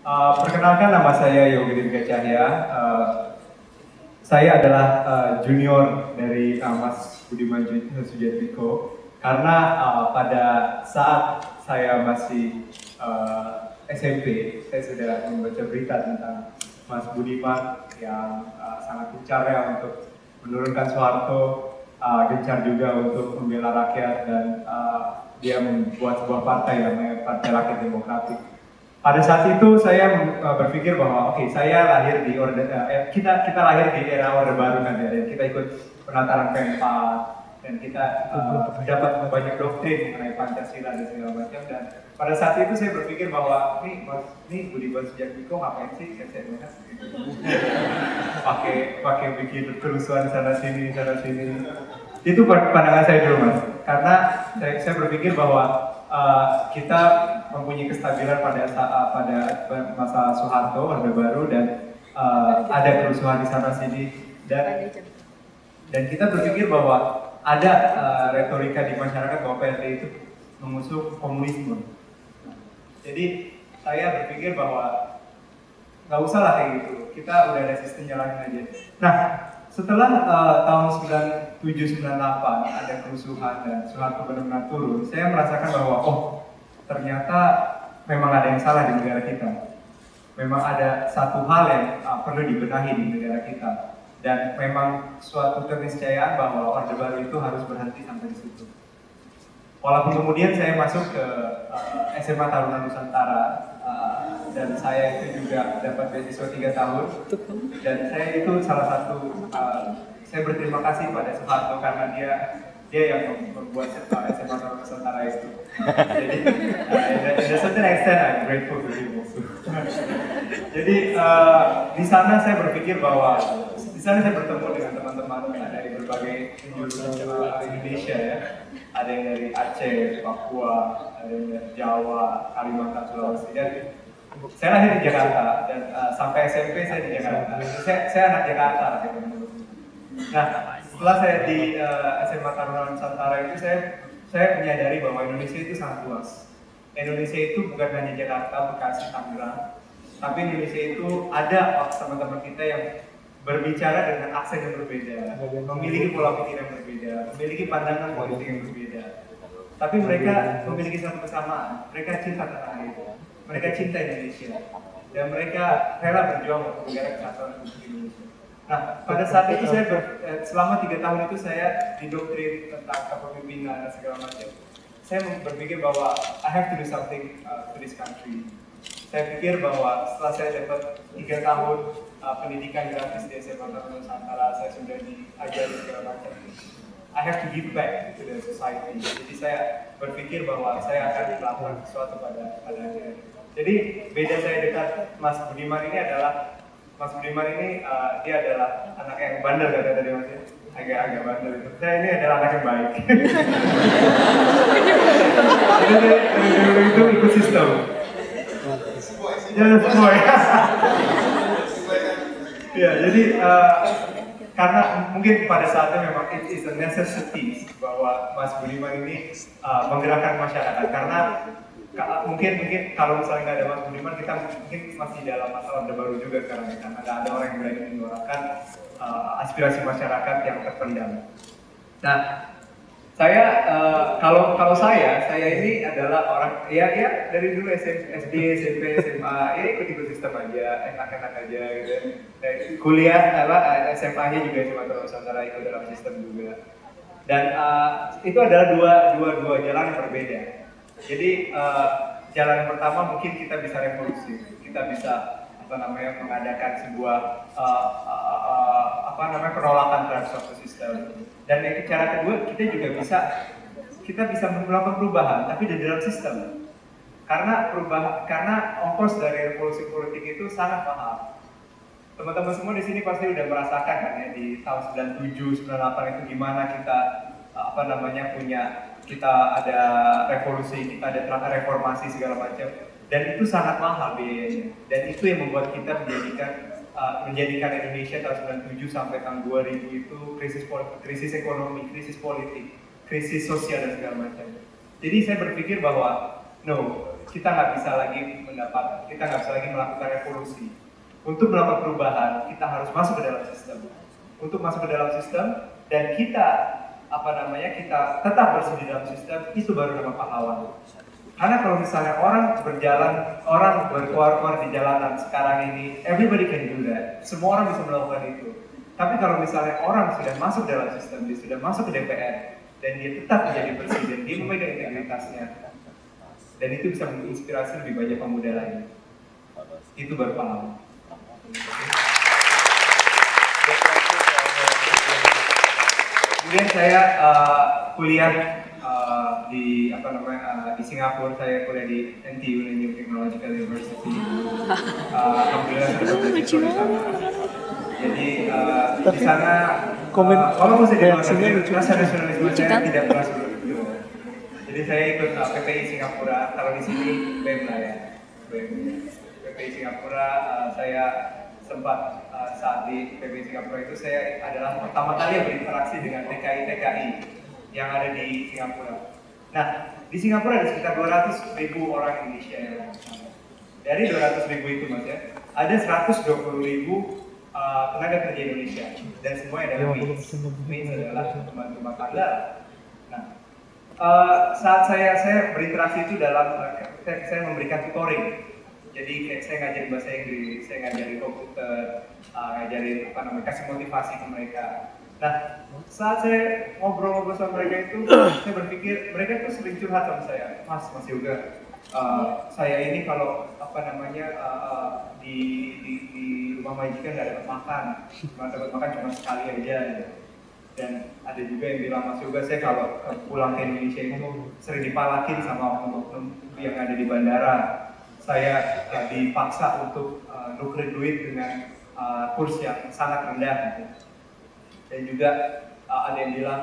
Perkenalkan, nama saya Yogi Dirga Cahya. Saya adalah junior dari Mas Budiman Sujatmiko. Karena pada saat saya masih SMP, saya sudah membaca berita tentang Mas Budiman yang sangat gencar ya untuk menurunkan Soeharto, gencar juga untuk membela rakyat, dan dia membuat sebuah partai namanya Partai Rakyat Demokratik. Pada saat itu saya berpikir bahwa oke, saya lahir di kita lahir di era Orde Baru kan ya, dan kita ikut penataran P4 dan kita dapat banyak doktrin mengenai Pancasila dan segala macam. Dan pada saat itu saya berpikir bahwa ini Budiman Sujatmiko ngapain sih SMS gitu. pakai bikin kerusuhan sana sini. Itu pandangan saya dulu, Mas. Karena saya berpikir bahwa kita mempunyai kestabilan pada masa Soeharto, Orde Baru, dan ada kerusuhan di sana sini, dan kita berpikir bahwa ada retorika di masyarakat bahwa PRT itu mengusung komunisme. Jadi saya berpikir bahwa nggak usah lah kayak gitu, kita udah ada sistem jalanin aja. Nah, setelah tahun 97-98 ada kerusuhan dan Soeharto benar-benar turun, saya merasakan bahwa ternyata memang ada yang salah di negara kita. Memang ada satu hal yang perlu dibenahi di negara kita, dan memang suatu keniscayaan bahwa Orde Baru itu harus berhenti sampai di situ. Walaupun kemudian saya masuk ke SMA Taruna Nusantara, dan saya itu juga dapat beasiswa 3 tahun, dan saya itu salah satu saya berterima kasih pada Soeharto karena dia yang membuat SMA Taruna Nusantara itu. Jadi in a certain extent I'm grateful to him also. Jadi di sana saya berpikir bahwa di sana saya bertemu dengan teman-teman dari berbagai penjuru Indonesia ya. Ada yang dari Aceh, Papua, ada yang dari Jawa, Kalimantan, Sulawesi. Dan saya lahir di Jakarta, dan sampai SMP saya di Jakarta. Saya anak Jakarta gitu. Nah, setelah saya di SMA Taruna Nusantara itu saya menyadari bahwa Indonesia itu sangat luas. Indonesia itu bukan hanya Jakarta, Bekasi, Tangerang, tapi Indonesia itu ada teman-teman kita yang berbicara dengan aksen yang berbeda, memiliki pola pikir yang berbeda, memiliki pandangan politik yang berbeda. Tapi mereka memiliki satu kesamaan, mereka cinta tanah air, mereka cinta Indonesia, dan mereka rela berjuang untuk negara kesatuan Republik Indonesia. Nah, pada saat itu selama 3 tahun itu saya didoktrin tentang kepemimpinan dan segala macam. Saya berpikir bahwa I have to do something to this country. Saya pikir bahwa setelah saya dapat 3 tahun pendidikan gratis di SMA Taruna Nusantara, saya sudah diajari segala macam. I have to give back to the society. Jadi saya berpikir bahwa saya akan melakukan sesuatu pada akhirnya. Jadi beda saya dekat Mas Budiman ini adalah Mas Budiman ini dia adalah anak yang bandel kata tadi Mas ya. Agak bandel itu. Saya ini adalah anak yang baik. Jadi dulu itu ikut sistem. Ya, semua ya. Ya, jadi karena mungkin pada saatnya memang it is a necessity bahwa Mas Budiman ini menggerakkan masyarakat, karena mungkin kalau misalnya nggak ada Mas Budiman, kita mungkin masih dalam masalah Orde Baru juga sekarang, karena ada orang yang berani menyuarakan aspirasi masyarakat yang terpendam. Nah, saya kalau saya ini adalah orang ya dari dulu SD, SMP, SMA ya ikut sistem aja, enak-enak aja gitu. Kuliah SMA-nya juga SMA Taruna Nusantara ikut dalam sistem juga. Dan itu adalah dua jalan yang berbeda. Jadi jalan yang pertama mungkin kita bisa revolusi, kita bisa mengadakan sebuah penolakan terhadap suatu sistem. Dan yang cara kedua kita bisa melakukan perubahan, tapi di dalam sistem. Karena ongkos dari revolusi politik itu sangat mahal. Teman-teman semua di sini pasti udah merasakan kan ya, di tahun 97, 98 itu gimana kita kita ada revolusi, kita ada reformasi segala macam, dan itu sangat mahal biayanya. Dan itu yang membuat kita menjadikan Indonesia tahun 97 sampai tahun 2000 itu krisis ekonomi, krisis politik, krisis sosial dan segala macam. Jadi saya berpikir bahwa kita nggak bisa lagi melakukan revolusi. Untuk melakukan perubahan, kita harus masuk ke dalam sistem. Untuk masuk ke dalam sistem dan kita kita tetap bersih di dalam sistem, itu baru nama pahlawan. Karena kalau misalnya orang berkeluar-keluar di jalanan sekarang ini, everybody can do that. Semua orang bisa melakukan itu. Tapi kalau misalnya orang sudah masuk dalam sistem, dia sudah masuk ke DPR, dan dia tetap menjadi bersih, dan dia memegang integritasnya, dan itu bisa menginspirasi lebih banyak pemuda lain. Itu baru pahlawan. Kemudian saya kuliah di Singapura. Saya kuliah di NTU, New Technological University. Alhamdulillah saya dapat beasiswa di sana. Jadi di sana walaupun saya di luar negeri, rasa nasionalisme saya tidak pernah surut. Jadi saya ikut PPI Singapura. Kalau di sini BEM lah ya. PPI Singapura saya sempat saat di PPI Singapura itu saya adalah pertama kali yang berinteraksi dengan TKI yang ada di Singapura. Nah, di Singapura ada sekitar 200.000 orang Indonesia yang dari 200.000 itu Mas ya, ada 120.000 tenaga kerja Indonesia dan semuanya adalah MEIS adalah pembantu rumah tangga. Nah, saat saya berinteraksi itu saya memberikan tutoring. Jadi saya ngajarin bahasa Inggris, saya ngajarin komputer, ngajarin kasih motivasi ke mereka. Nah, saat saya ngobrol-ngobrol sama mereka itu, saya berpikir mereka itu sering curhat sama saya, Mas Yoga, saya ini kalau di rumah majikan nggak dapat makan, cuma sekali aja. Gitu. Dan ada juga yang bilang, Mas Yoga, saya kalau pulang ke Indonesia itu sering dipalakin sama oknum-oknum yang ada di bandara. Saya dipaksa untuk nuker duit dengan kurs yang sangat rendah. Gitu. Dan juga ada yang bilang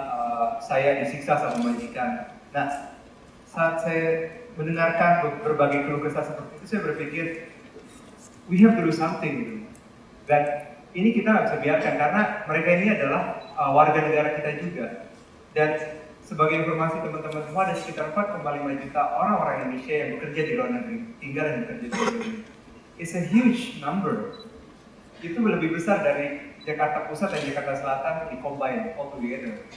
saya disiksa sama majikan. Nah, saat saya mendengarkan berbagai keluh kesah seperti itu, saya berpikir we have to do something. Gitu. Dan ini kita nggak bisa biarkan karena mereka ini adalah warga negara kita juga. Dan sebagai informasi teman-teman semua, ada sekitar 4,5 juta orang-orang Indonesia yang bekerja di luar negeri, tinggal dan bekerja di luar negeri. It's a huge number. Itu lebih besar dari Jakarta Pusat dan Jakarta Selatan di combine all together.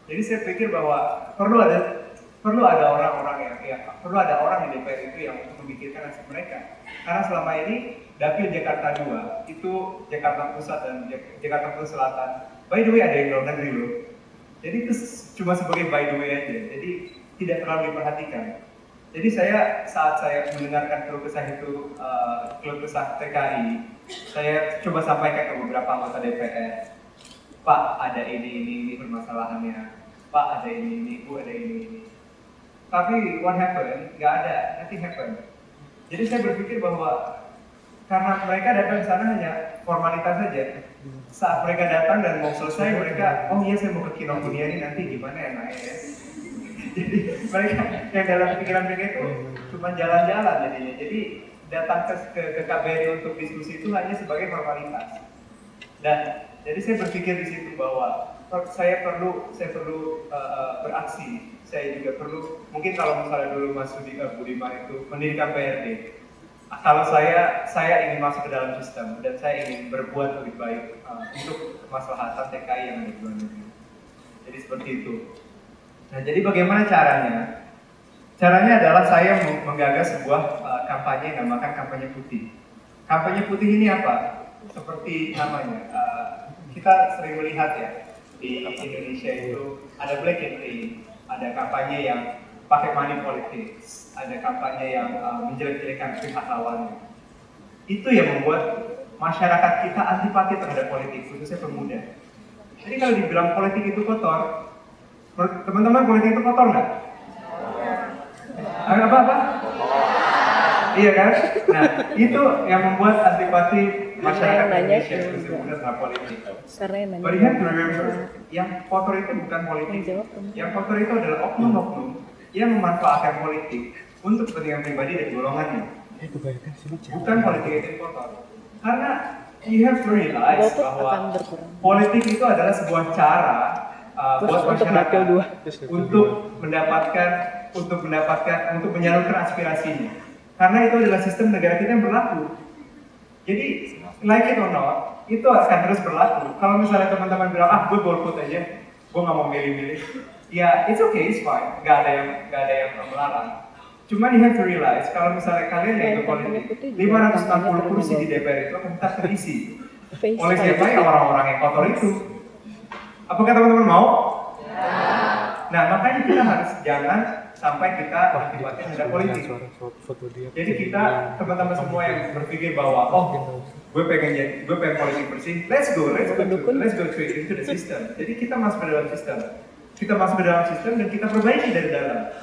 Jadi saya pikir bahwa perlu ada orang-orang perlu ada orang di DPR itu yang untuk memikirkan nasib mereka. Karena selama ini Dapil Jakarta 2 itu Jakarta Pusat dan Jakarta Pusat Selatan. By the way ada yang luar negeri loh. Jadi itu cuma sebagai by the way aja. Jadi tidak terlalu diperhatikan. Jadi saat saya mendengarkan keluh kesah TKI, saya coba sampaikan ke beberapa anggota DPR, Pak ada ini permasalahannya, Pak ada ini, Bu ada ini. Tapi what happened? Nggak ada, nothing happened. Jadi saya berpikir bahwa karena mereka datang ke sana hanya formalitas saja. Saat mereka datang dan mau selesai, mereka, oh iya saya mau ke Kinokuniya ini nanti gimana ya naik ya. Jadi mereka yang dalam pikiran mereka itu cuma jalan-jalan jadinya. Jadi datang ke KBRI untuk diskusi itu hanya sebagai formalitas. Dan jadi saya berpikir di situ bahwa saya perlu beraksi. Saya juga perlu, mungkin kalau misalnya dulu Mas Budiman itu mendirikan PRD. Kalau saya ingin masuk ke dalam sistem dan saya ingin berbuat lebih baik untuk kemaslahatan TKI yang ada di luar negeri. Jadi seperti itu. Nah, jadi bagaimana caranya? Caranya adalah saya menggagas sebuah kampanye yang dinamakan kampanye putih. Kampanye putih ini apa? Seperti namanya, kita sering melihat ya di Indonesia itu ada black campaign, ada kampanye yang pakai money politics, ada kampanye yang menjelek-jelekan pihak lawan. Itu yang membuat masyarakat kita antipati terhadap politik, khususnya pemuda. Jadi kalau dibilang politik itu kotor, teman-teman politik itu kotor nggak? Apa? Iya kan? Nah, itu yang membuat antipati masyarakat Indonesia khususnya terhadap politik. But you have to remember, yang kotor itu bukan politik. Yang kotor itu adalah oknum-oknum yang memanfaatkan politik untuk kepentingan pribadi dan golongannya. Bukan politik itu kotor. Karena you have to realize bahwa politik itu adalah sebuah cara buat masyarakat untuk menyalurkan aspirasinya. Karena itu adalah sistem negara kita yang berlaku. Jadi, like it or not, itu akan terus berlaku. Kalau misalnya teman-teman bilang, gue golput aja, gue nggak mau milih-milih. Ya, it's okay, it's fine. Gak ada yang melarang. Cuman you have to realize, kalau misalnya kalian yang ikut politik, 560 kursi di DPR itu akan tetap terisi. Oleh siapa? Ya orang-orang yang kotor itu. Apakah teman-teman mau? Nah, makanya kita harus jangan sampai kita akibatnya ada politik. Jadi kita, teman-teman semua yang berpikir bahwa, gue pengen politik bersih, let's go straight into the system. Jadi kita masuk ke dalam sistem. Kita masuk ke dalam sistem dan kita perbaiki dari dalam.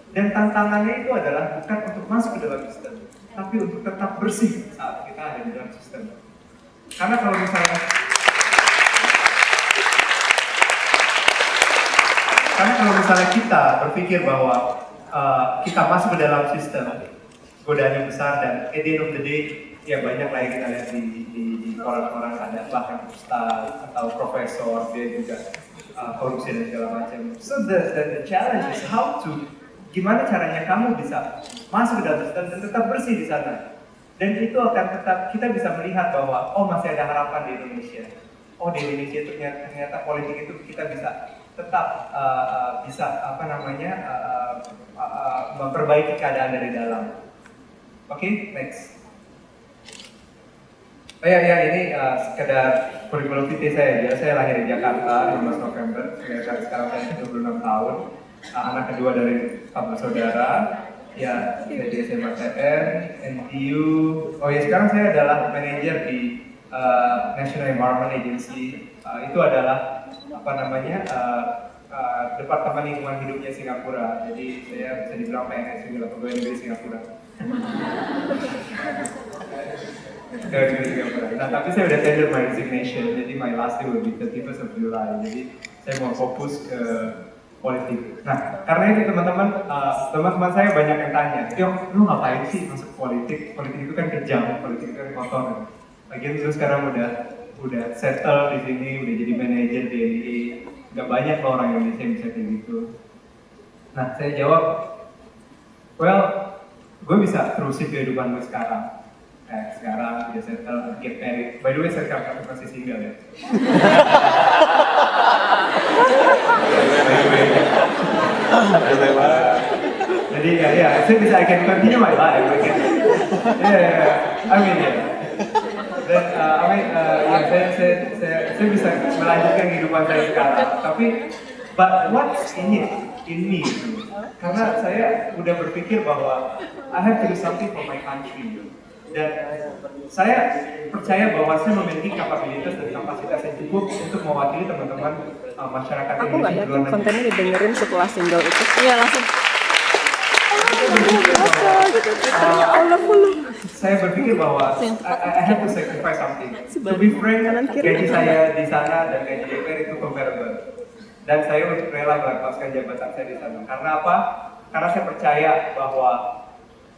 Dan tantangannya itu adalah bukan untuk masuk ke dalam sistem, tapi untuk tetap bersih saat kita ada di dalam sistem. Karena kalau misalnya kita berpikir bahwa kita masuk ke dalam sistem, godaannya besar dan at the end of the day, ya banyak lah yang kita lihat di koran-koran ada bahkan ustaz atau profesor, dia juga korupsi dan segala macam. So the challenge is gimana caranya kamu bisa masuk ke dalam sistem dan tetap bersih di sana. Dan itu akan tetap, kita bisa melihat bahwa masih ada harapan di Indonesia. Di Indonesia itu ternyata politik itu kita bisa tetap memperbaiki keadaan dari dalam. Oke, next. Ini sekedar kurikulum vitae saya. Saya lahir di Jakarta 15 November. Sekarang saya 26 tahun. Anak kedua dari 14 saudara. Ya, saya di SMATN, NTU. Sekarang saya adalah manajer di National Environment Agency. Itu adalah Departemen Lingkungan Hidupnya Singapura. Jadi saya bisa dibilang PNS juga, pegawai negeri Singapura. Nah, tapi saya udah tender my resignation, jadi my last day will be 31st of July. Jadi saya mau fokus ke politik. Nah, karena itu teman-teman saya banyak yang tanya, lu ngapain sih masuk politik? Politik itu kan kejam, politik itu kan kotor. Lagian terus sekarang udah settle di sini, udah jadi manajer di NDA. Gak banyak loh orang Indonesia yang bisa kayak gitu. Nah, saya jawab, gue bisa terusin kehidupan gue sekarang. Sekarang udah settle, get married. By the way, saya sekarang masih single ya. Jadi saya bisa, I can continue my life. Saya bisa melanjutkan kehidupan saya sekarang. Tapi, but what's in me? Karena saya udah berpikir bahwa I have to do something for my country. Dan saya percaya bahwa saya memiliki kapabilitas dan kapasitas yang cukup untuk mewakili teman-teman masyarakat Indonesia. Aku nggak yakin kontennya didengerin setelah single itu. Iya langsung. Saya berpikir bahwa I have to sacrifice something. To be frank, gaji saya di sana dan gaji DPR itu comparable. Dan saya rela melepaskan jabatan saya di sana. Karena apa? Karena saya percaya bahwa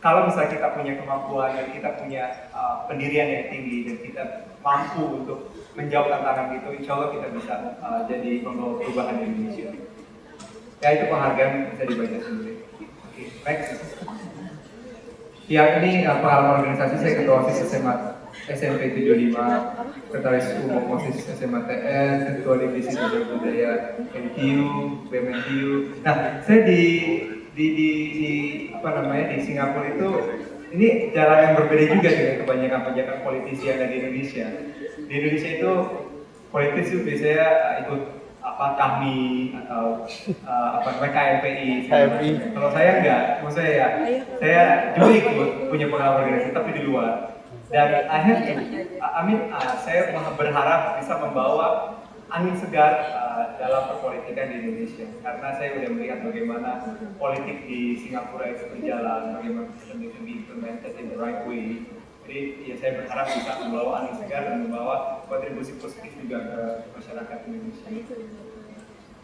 kalau misalnya kita punya kemampuan dan kita punya pendirian yang tinggi dan kita mampu untuk menjawab tantangan itu, insya Allah kita bisa jadi pembawa perubahan di Indonesia. Ya, itu penghargaan bisa dibaca sendiri. Oke, next. Ya, ini pengalaman organisasi. Saya ketua OSIS SMA SMP 75, sekretaris umum OSIS SMATN, ketua divisi sosial budaya NTU, BMNTU. Nah, saya di Singapura itu ini jalan yang berbeda juga dengan kebanyakan politisi yang ada di Indonesia. Di Indonesia itu politisi itu biasanya ikut KAMI atau KMPI. Kalau saya enggak, maksudnya saya juga ikut punya pengalaman organisasi tapi di luar. Dan saya berharap bisa membawa angin segar dalam perpolitikan di Indonesia, karena saya sudah melihat bagaimana politik di Singapura itu berjalan, bagaimana sistem itu implemented in the right way. Jadi saya berharap bisa membawa angin segar dan membawa kontribusi positif juga ke masyarakat Indonesia.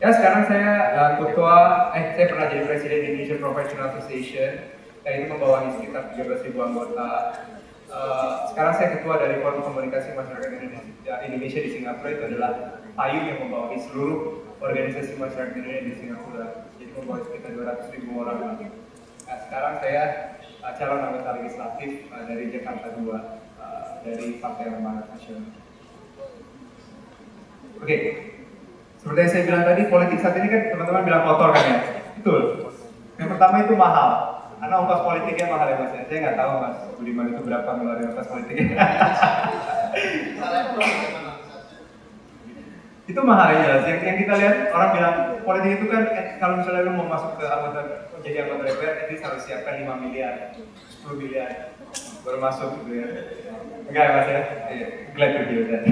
Ya, sekarang saya saya pernah jadi presiden Indonesian Professional Association, yang itu membawahi sekitar 13.000 anggota. Sekarang saya ketua dari Forum Komunikasi Masyarakat Indonesia di Singapura. Itu adalah payung yang membawahi seluruh organisasi masyarakat Indonesia di Singapura. Jadi membawahi sekitar 200.000 orang. Nah, sekarang saya calon anggota legislatif dari Jakarta 2 dari Partai Amanat Nasional. Oke, seperti yang saya bilang tadi, politik saat ini kan teman-teman bilang kotor kan ya? Betul. Yang pertama itu mahal, karena ongkos politiknya mahal ya Mas ya. Saya nggak tahu Mas Budiman itu berapa ngeluarin ongkos politiknya. Itu mahal ya jelas. Yang kita lihat orang bilang politik itu kan kalau misalnya lu mau masuk ke anggota jadi anggota DPR itu harus siapkan 5 miliar, 10 miliar baru masuk gitu ya. Enggak ya Mas ya? Glad to hear that.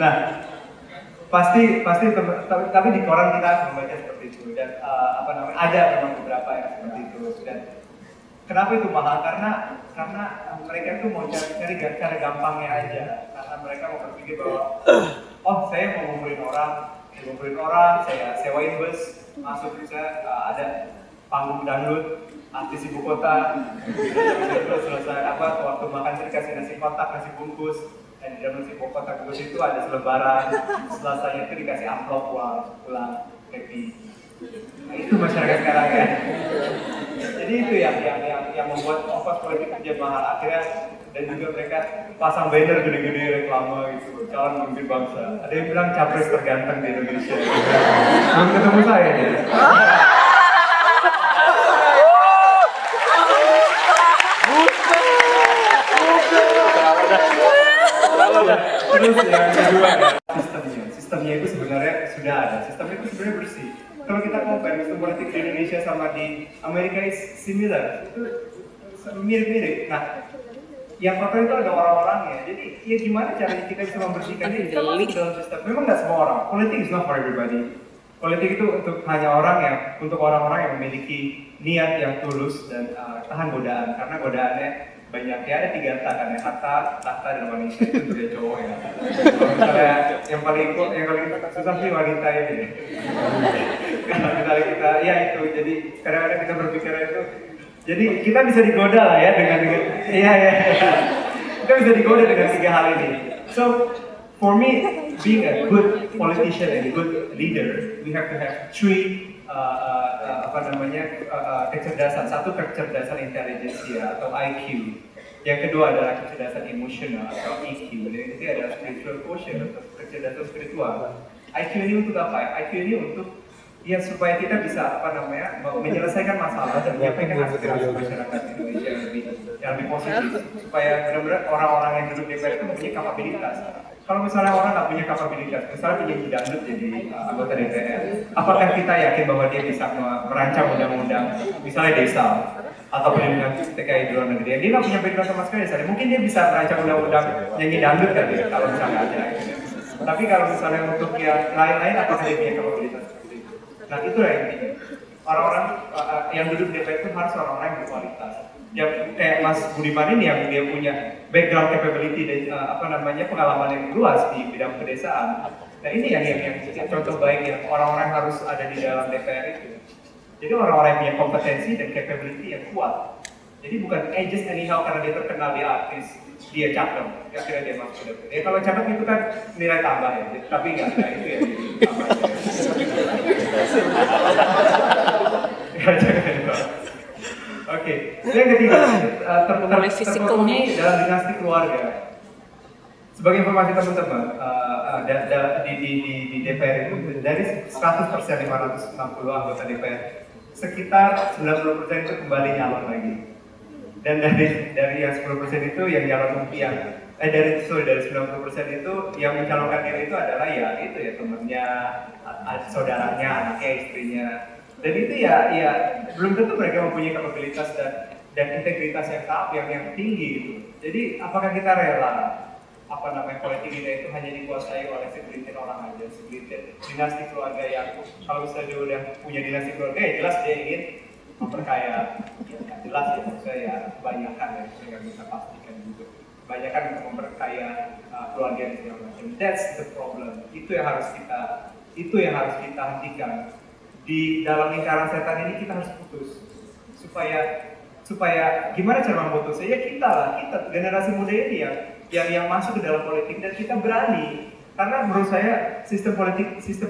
Nah, pasti tapi di koran kita membaca seperti itu dan ada memang beberapa yang seperti itu dan kenapa itu mahal karena mereka itu mau cari cara gampangnya aja karena mereka mau berpikir bahwa oh saya mau ngumpulin orang saya sewain bus masuk bisa ada panggung dangdut artis ibu kota terus selesai waktu makan saya dikasih nasi kotak nasi bungkus dan di dalam nasi kotak bungkus itu ada selebaran selasanya itu dikasih amplop pulang happy. Nah, itu masyarakat sekarang ya. Jadi itu yang membuat ongkos politik jadi mahal akhirnya dan juga mereka pasang banner gede-gede reklame gitu calon pemimpin bangsa. Ada yang bilang capres terganteng di Indonesia. Belum ketemu saya nih. Terus yang kedua sistemnya itu sebenarnya sudah ada. Sistemnya itu sebenarnya bersih. Kalau kita compare sistem politik di Indonesia sama di Amerika is similar, itu mirip-mirip. Nah, yang kotor itu ada orang-orangnya. Jadi ya gimana caranya kita bisa membersihkannya? Kita masuk dalam sistem. Memang nggak semua orang. Politik is not for everybody. Politik itu untuk orang-orang yang memiliki niat yang tulus dan tahan godaan. Karena godaannya banyak ya, ada 3 tak kan ya, harta, tahta, dan wanita itu juga cowok ya. Kalau misalnya yang paling susah sih wanita ini. Kalau misalnya kita, ya itu, jadi kadang-kadang kita berpikir itu, jadi kita bisa digoda lah ya dengan kita bisa digoda dengan 3 hal ini. So for me, being a good politician and a good leader, we have to have 3 kecerdasan. Satu kecerdasan intelijensia atau IQ. Yang kedua adalah kecerdasan emosional atau EQ. Dan yang ketiga adalah spiritual quotient atau kecerdasan spiritual. IQ ini untuk apa ya? IQ ini untuk ya supaya kita bisa menyelesaikan masalah dan menyampaikan aspirasi masyarakat Indonesia yang lebih positif. Supaya benar-benar orang-orang yang duduk di DPR itu mempunyai kapabilitas. Kalau misalnya orang nggak punya kapabilitas, misalnya penyanyi dangdut jadi anggota DPR, apakah kita yakin bahwa dia bisa merancang undang-undang, misalnya desa atau perlindungan TKI di luar negeri? Dia nggak punya background sama sekali, mungkin dia bisa merancang undang-undang nyanyi dangdut kan ya, kalau misalnya ada. Tapi kalau misalnya untuk yang lain-lain, apakah dia punya kapabilitas seperti itu? Nah itulah intinya. Orang-orang yang duduk di DPR itu harus orang-orang yang berkualitas. Yang kayak Mas Budiman ini yang dia punya background capability dan pengalaman yang luas di bidang pedesaan. Nah ini yang contoh baik yang orang-orang harus ada di dalam DPR itu. Jadi orang-orang yang punya kompetensi dan capability yang kuat. Jadi bukan just anyhow karena dia terkenal dia artis, dia cakep, akhirnya dia masuk ke DPR. Ya kalau cakep itu kan nilai tambah ya, tapi enggak itu ya. Oke, yang ketiga terpenuhi dalam dinasti keluarga. Sebagai informasi teman-teman, di DPR itu dari 100% 560 anggota DPR, sekitar 90% itu kembali nyalon lagi. Dan dari yang 10% itu yang nyalon dari 90% itu yang mencalonkan diri itu adalah ya temannya, saudaranya, anaknya, istrinya. Dan itu ya belum tentu mereka mempunyai kapabilitas dan integritas yang tinggi gitu. Jadi apakah kita rela politik kita itu hanya dikuasai oleh segelintir orang aja, segelintir dinasti keluarga yang kalau misalnya dia udah punya dinasti keluarga ya jelas dia ingin memperkaya, ya jelas ya maksudnya ya kebanyakan ya saya nggak bisa pastikan juga kebanyakan untuk memperkaya keluarga dan segala macam. That's the problem. Itu yang harus kita hentikan. Di dalam lingkaran setan ini kita harus putus supaya gimana cara memutusnya ya kita generasi muda ini yang masuk ke dalam politik dan kita berani karena menurut saya sistem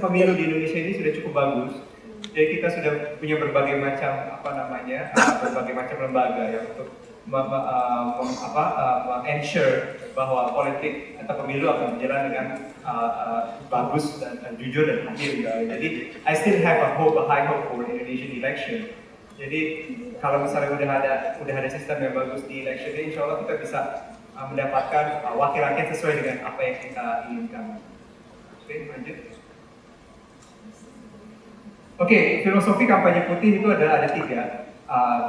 pemilu di Indonesia ini sudah cukup bagus Jadi kita sudah punya berbagai macam berbagai macam lembaga ya untuk ensure bahwa politik atau pemilu akan berjalan dengan bagus dan jujur dan adil. Jadi I still have a high hope for Indonesian election. Jadi kalau misalnya udah ada sistem yang bagus di election, insya Allah kita bisa mendapatkan wakil rakyat sesuai dengan apa yang kita inginkan. Oke, lanjut. Oke, filosofi kampanye putih itu ada 3.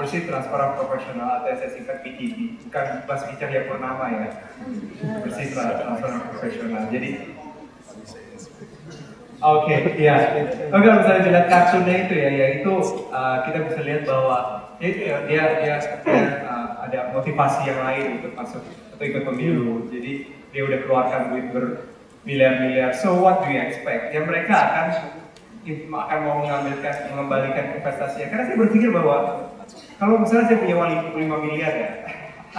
Bersih, transparan, profesional, atau saya singkat PTP, bukan Basuki Cahayapurnama ya. Bersih, transparan, profesional. Jadi, oke, ya. Kalau misalnya dilihat kartunnya itu ya, yaitu kita bisa lihat bahwa dia ada motivasi yang lain untuk masuk atau ikut pemilu. Jadi dia udah keluarkan duit bermiliar-miliar. So what do you expect? Ya mereka akan mau mengembalikan investasinya. Karena saya berpikir bahwa kalau misalnya saya punya uang 5 miliar ya,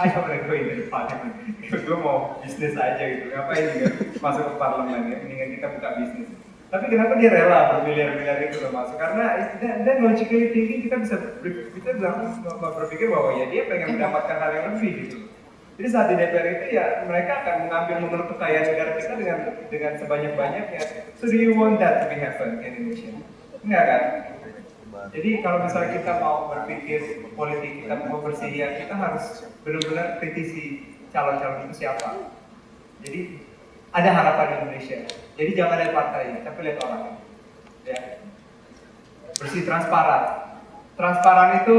ayo mereka dari parlemen. Gue mau bisnis aja gitu. Ngapain juga masuk ke parlemen ya? Mendingan kita buka bisnis. Tapi kenapa dia rela bermiliar-miliar itu udah masuk? Karena dan logically thinking kita bisa berpikir bahwa ya dia pengen mendapatkan hal yang lebih gitu. Jadi saat di DPR itu ya mereka akan mengambil menurut kekayaan negara kita dengan sebanyak-banyaknya. So do you want that to be happen in Indonesia? Enggak kan? Jadi kalau misalnya kita mau berpikir politik, kita mau bersih ya kita harus benar-benar kritisi calon-calon itu siapa. Jadi ada harapan di Indonesia. Jadi jangan lihat partai, tapi lihat orangnya. Ya. Bersih, transparan. Transparan itu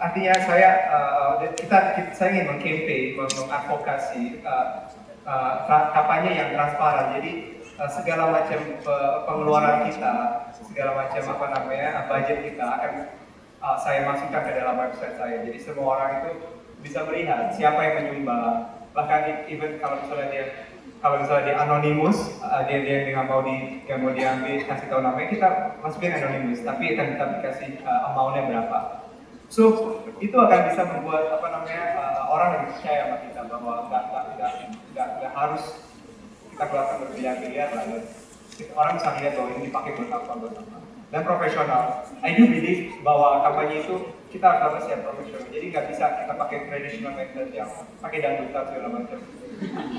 artinya saya ingin mengkampanye, mengadvokasi kampanye yang transparan. Jadi segala macam pengeluaran kita, segala macam budget kita akan saya masukkan ke dalam website saya. Jadi semua orang itu bisa melihat siapa yang menyumbang. Bahkan even kalau misalnya dia anonimus, dia nggak mau diambil kasih tahu namanya, kita masukin anonimus, tapi akan kita kasih amountnya berapa. So itu akan bisa membuat orang yang percaya sama kita bahwa nggak harus kita keluarkan berbiliar-biliar lalu orang bisa lihat bahwa ini dipakai buat apa. Dan profesional. I do believe bahwa kampanye itu kita harus siap profesional. Jadi nggak bisa kita pakai traditional method yang pakai dangdutan segala macam.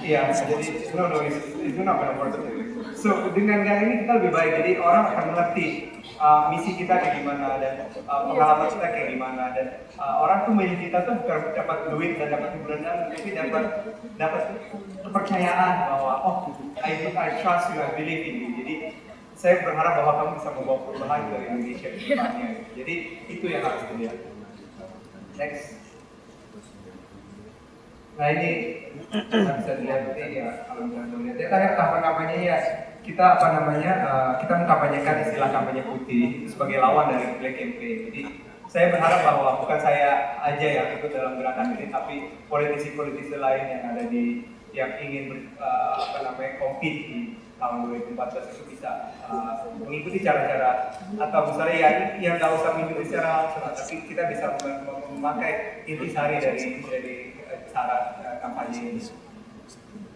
Iya, jadi itu not gonna work. So dengan ini kita lebih baik. Jadi orang akan mengerti misi kita kayak gimana dan pengalaman kita kayak gimana dan orang tuh milih kita tuh bukan dapat duit dan dapat hiburan, tapi dapat kepercayaan bahwa I trust you, I believe in you. Jadi saya berharap bahwa kamu bisa membawa perubahan dari Indonesia ke depannya. Jadi itu yang harus dilihat. Next. Nah ini bisa dilihat ya kalau misalnya lihat terakhir kampanye ya kita kita mengkampanyekan istilah kampanye putih sebagai lawan dari Black Campaign. Jadi saya berharap bahwa bukan saya aja yang ikut dalam gerakan ini, tapi politisi-politisi lain yang ada yang ingin compete di tahun 2014 itu bisa mengikuti cara-cara atau misalnya yang nggak usah mengikuti secara langsung, tapi kita bisa memakai intisari dari cara kampanye ini.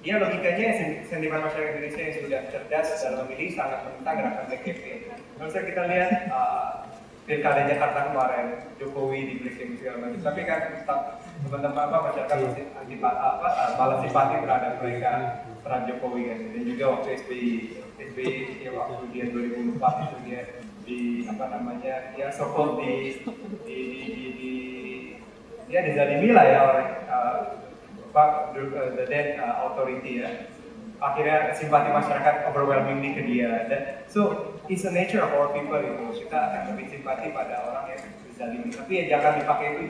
Ya logikanya sentimen masyarakat Indonesia yang sudah cerdas dalam memilih sangat menentang gerakan Black Campaign. Kalau kita lihat pilkada Jakarta kemarin, Jokowi di Black Campaign segala macam, tapi kan teman-teman masyarakat masih balas simpati terhadap mereka terhadap Jokowi kan. Dan juga waktu SBY ya waktu dia 2004 itu dia dia sokol dia dizalimi lah ya oleh the dead authority ya. Akhirnya simpati masyarakat overwhelmingly ke dia. Dan so it's the nature of our people itu, kita akan lebih simpati pada orang yang dizalimi. Tapi ya jangan dipakai itu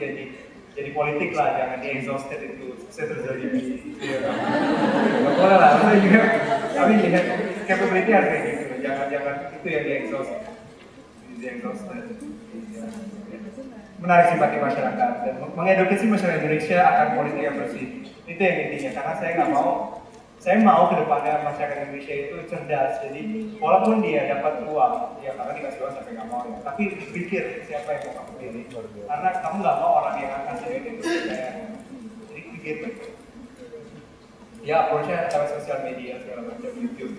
jadi politik lah, jangan di exhausted itu. Saya terzalimi. Nggak boleh lah. Tapi capability harus kayak gitu. Jangan itu yang di exhausted. Menarik simpati masyarakat dan mengedukasi masyarakat Indonesia akan politik yang bersih. Itu yang intinya, karena saya mau ke depannya masyarakat Indonesia itu cerdas. Jadi walaupun dia dapat uang, ya karena dikasih uang sampai nggak mau ya, tapi pikir siapa yang mau kamu pilih, karena kamu nggak mau orang yang akan sendiri itu percaya. Jadi pikir ya approach-nya lewat sosial media segala macam, YouTube.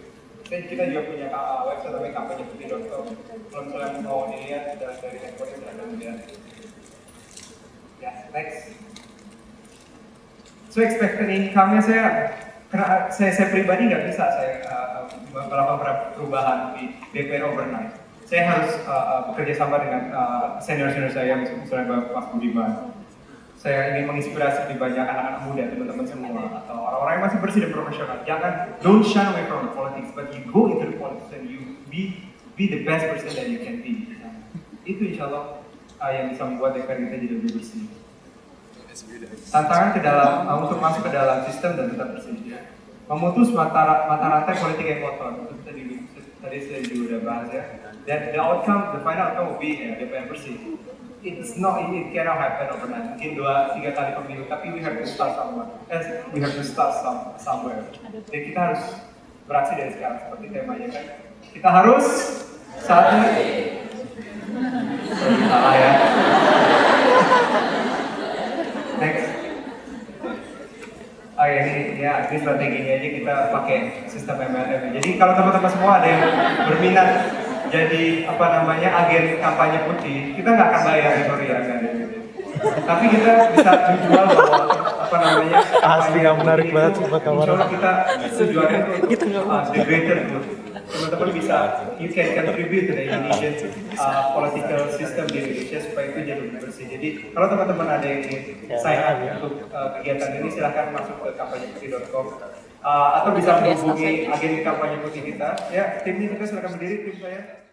Kita juga punya website namanya kampanyeputih.com. Kalau misalnya mau dilihat dari handphone silahkan dilihat. Ya, next. So expected income-nya saya pribadi nggak bisa melakukan perubahan di DPR overnight. Saya harus bekerja sama dengan senior-senior saya, misalnya Mas Budiman. Saya ingin menginspirasi lebih banyak anak-anak muda, teman-teman semua, atau orang-orang yang masih bersih dan profesional. Don't shy away from the politics, but you go into the politics and you be the best person that you can be. Itu insya Allah yang bisa membuat DPR kita jadi lebih bersih. Tantangan untuk masuk ke dalam sistem dan tetap bersih. Ya. Memutus mata rantai politik yang kotor. Tadi saya juga udah bahas ya. Dan the final outcome will be DPR bersih. It cannot happen overnight. Mungkin 2-3 kali pemilu, tapi we have to start somewhere. We have to start somewhere. Dan kita harus beraksi dari sekarang seperti temanya kan. Kita harus saatnya. Salah ya. Next. Ini strateginya aja kita pakai sistem MLM. Jadi kalau teman-teman semua ada yang berminat jadi agen kampanye putih, kita nggak akan bayar, sorry ya, tapi kita bisa jual bahwa asli yang menarik banget buat kamar. Insya Allah kita tujuannya untuk the greater good. Teman-teman bisa, you can contribute to the Indonesian political system di Indonesia supaya itu jadi lebih bersih. Jadi kalau teman-teman ada yang ingin sign up untuk kegiatan ini, silahkan masuk ke kampanyeputih.com atau bisa menghubungi agen kampanye putih kita. Ya, timnya kita silahkan berdiri, tim saya.